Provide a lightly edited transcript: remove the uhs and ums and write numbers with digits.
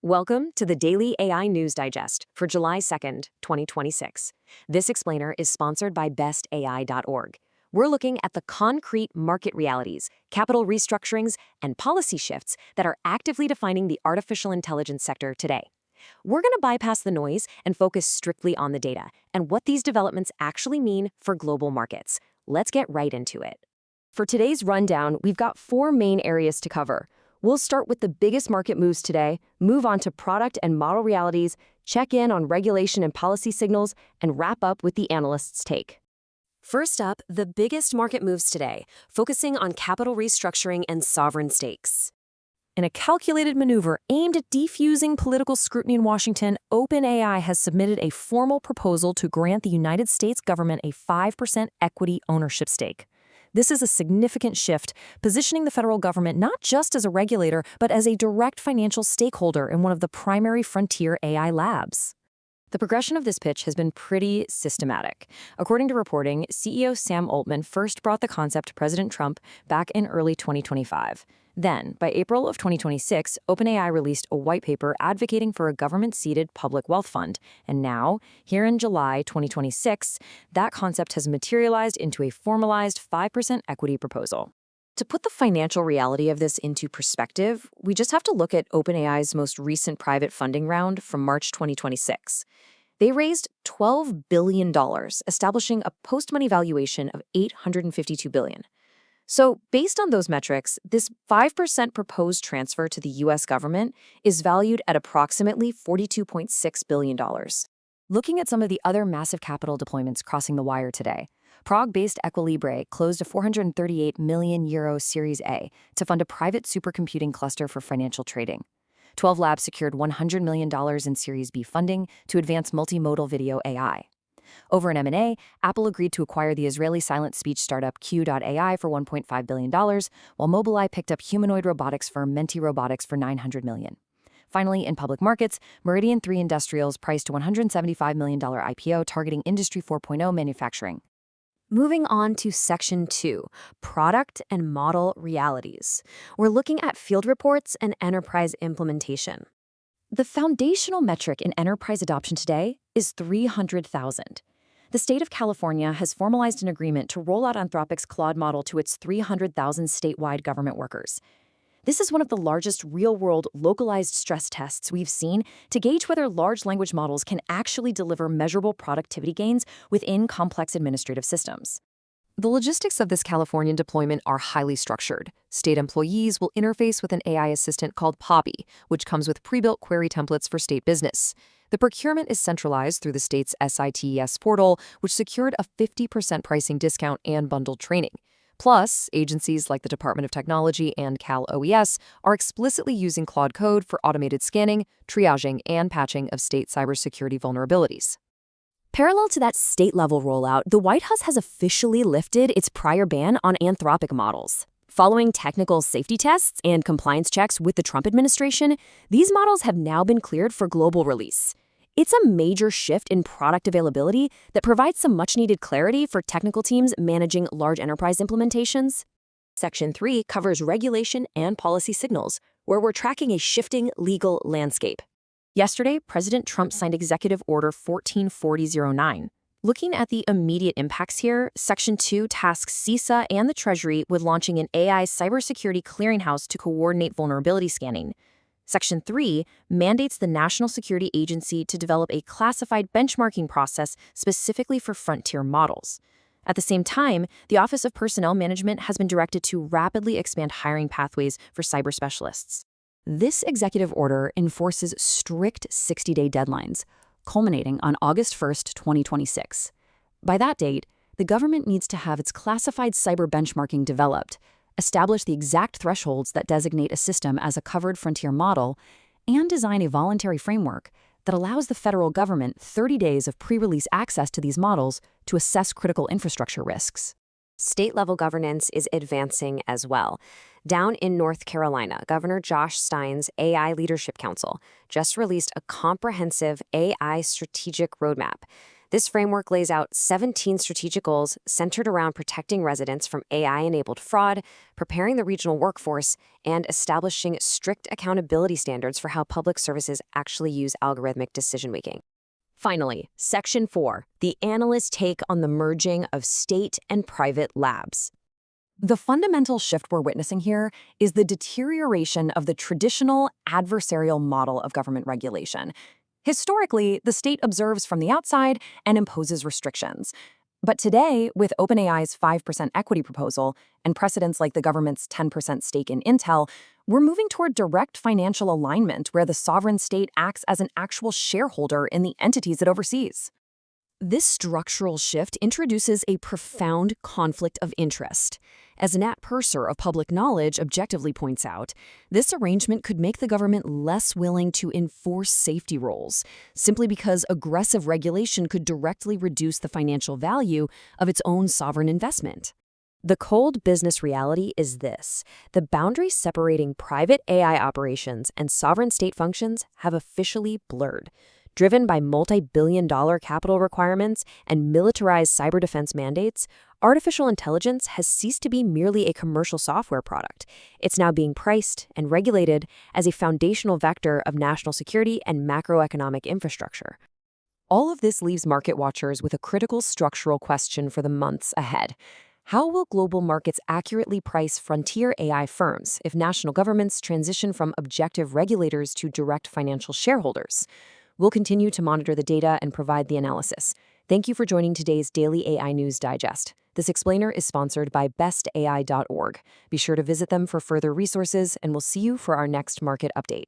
Welcome to the Daily AI News Digest for July 2nd, 2026. This explainer is sponsored by bestai.org. We're looking at the concrete market realities, capital restructurings, and policy shifts that are actively defining the artificial intelligence sector today. We're going to bypass the noise and focus strictly on the data and what these developments actually mean for global markets. Let's get right into it. For today's rundown, we've got 4 main areas to cover. We'll start with the biggest market moves today, move on to product and model realities, check in on regulation and policy signals, and wrap up with the analyst's take. First up, the biggest market moves today, focusing on capital restructuring and sovereign stakes. In a calculated maneuver aimed at defusing political scrutiny in Washington, OpenAI has submitted a formal proposal to grant the United States government a 5% equity ownership stake. This is a significant shift, positioning the federal government not just as a regulator, but as a direct financial stakeholder in one of the primary frontier AI labs. The progression of this pitch has been pretty systematic. According to reporting, CEO Sam Altman first brought the concept to President Trump back in early 2025. Then, by April of 2026, OpenAI released a white paper advocating for a government-seeded public wealth fund. And now, here in July 2026, that concept has materialized into a formalized 5% equity proposal. To put the financial reality of this into perspective, we just have to look at OpenAI's most recent private funding round from March 2026. They raised $12 billion, establishing a post-money valuation of $852 billion. So, based on those metrics, this 5% proposed transfer to the U.S. government is valued at approximately $42.6 billion. Looking at some of the other massive capital deployments crossing the wire today, Prague-based Equilibre closed a €438 million Series A to fund a private supercomputing cluster for financial trading. 12 Labs secured $100 million in Series B funding to advance multimodal video AI. Over in M&A, Apple agreed to acquire the Israeli silent speech startup Q.ai for $1.5 billion, while Mobileye picked up humanoid robotics firm Menti Robotics for $900 million. Finally, in public markets, Meridian 3 Industrials priced a $175 million IPO targeting Industry 4.0 manufacturing. Moving on to Section 2, Product and Model Realities. We're looking at field reports and enterprise implementation. The foundational metric in enterprise adoption today is 300,000. The state of California has formalized an agreement to roll out Anthropic's Claude model to its 300,000 statewide government workers. This is one of the largest real-world localized stress tests we've seen to gauge whether large language models can actually deliver measurable productivity gains within complex administrative systems. The logistics of this Californian deployment are highly structured. State employees will interface with an AI assistant called Poppy, which comes with pre-built query templates for state business. The procurement is centralized through the state's SITES portal, which secured a 50% pricing discount and bundled training. Plus, agencies like the Department of Technology and Cal OES are explicitly using Claude Code for automated scanning, triaging, and patching of state cybersecurity vulnerabilities. Parallel to that state-level rollout, the White House has officially lifted its prior ban on Anthropic models. Following technical safety tests and compliance checks with the Trump administration, these models have now been cleared for global release. It's a major shift in product availability that provides some much-needed clarity for technical teams managing large enterprise implementations. Section 3 covers regulation and policy signals, where we're tracking a shifting legal landscape. Yesterday, President Trump signed Executive Order 144009. Looking at the immediate impacts here, Section 2 tasks CISA and the Treasury with launching an AI cybersecurity clearinghouse to coordinate vulnerability scanning. Section 3 mandates the National Security Agency to develop a classified benchmarking process specifically for frontier models. At the same time, the Office of Personnel Management has been directed to rapidly expand hiring pathways for cyber specialists. This executive order enforces strict 60-day deadlines, culminating on August 1, 2026. By that date, the government needs to have its classified cyber benchmarking developed, establish the exact thresholds that designate a system as a covered frontier model, and design a voluntary framework that allows the federal government 30 days of pre-release access to these models to assess critical infrastructure risks. State-level governance is advancing as well. Down in North Carolina, Governor Josh Stein's AI Leadership Council just released a comprehensive AI strategic roadmap. This framework lays out 17 strategic goals centered around protecting residents from AI-enabled fraud, preparing the regional workforce, and establishing strict accountability standards for how public services actually use algorithmic decision-making. Finally, Section 4, the analyst's take on the merging of state and private labs. The fundamental shift we're witnessing here is the deterioration of the traditional adversarial model of government regulation. Historically, the state observes from the outside and imposes restrictions. But today, with OpenAI's 5% equity proposal and precedents like the government's 10% stake in Intel, we're moving toward direct financial alignment where the sovereign state acts as an actual shareholder in the entities it oversees. This structural shift introduces a profound conflict of interest. As Nat Purser of Public Knowledge objectively points out, this arrangement could make the government less willing to enforce safety rules, simply because aggressive regulation could directly reduce the financial value of its own sovereign investment. The cold business reality is this: the boundaries separating private AI operations and sovereign state functions have officially blurred. Driven by multi-billion-dollar capital requirements and militarized cyber defense mandates, artificial intelligence has ceased to be merely a commercial software product. It's now being priced and regulated as a foundational vector of national security and macroeconomic infrastructure. All of this leaves market watchers with a critical structural question for the months ahead. How will global markets accurately price frontier AI firms if national governments transition from objective regulators to direct financial shareholders? We'll continue to monitor the data and provide the analysis. Thank you for joining today's Daily AI News Digest. This explainer is sponsored by bestai.org. Be sure to visit them for further resources, and we'll see you for our next market update.